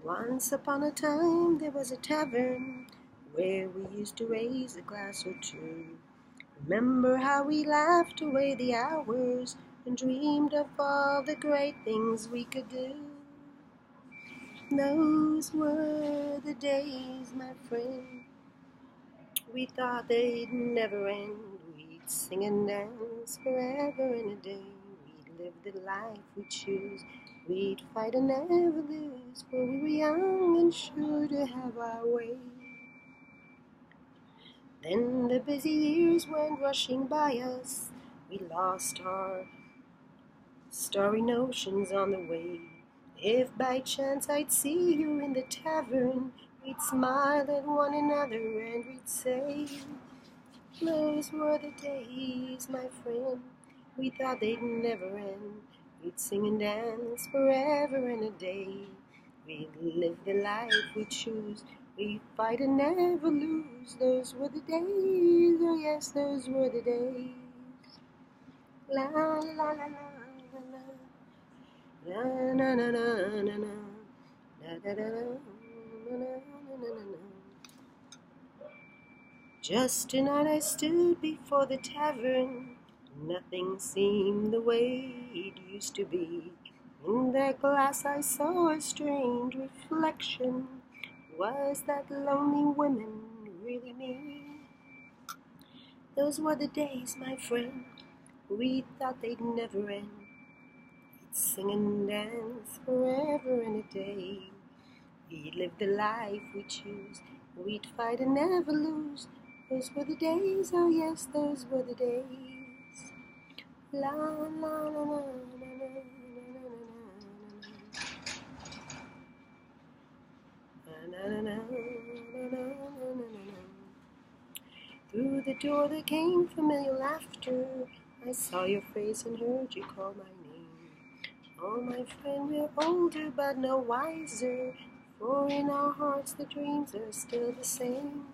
Once upon a time there was a tavern where we used to raise a glass or two. Remember how we laughed away the hours and dreamed of all the great things we could do. Those were the days, my friend. We thought they'd never end. We'd sing and dance forever and a day. We'd live the life we choose. We'd fight and never lose, for we were young and sure to have our way. Then the busy years went rushing by us. We lost our starry notions on the way. If by chance I'd see you in the tavern, we'd smile at one another and we'd say, those were the days, my friend. We thought they'd never end. We'd sing and dance forever and a day. We'd live the life we choose. We'd fight and never lose. Those were the days, oh yes, those were the days. La la la la la la. La na na na na na. Da da da da. Na na na na na. Just tonight I stood before the tavern. Nothing seemed the way it used to be. In that glass I saw a strange reflection. Was that lonely woman really me? Those were the days, my friend. We thought they'd never end. We'd sing and dance forever and a day. We'd live the life we choose. We'd fight and never lose. Those were the days, oh yes, those were the days. La la la la la na na na. Through the door there came familiar laughter. I saw your face and heard you call my name. Oh, my friend, we're older but no wiser, for in our hearts the dreams are still the same.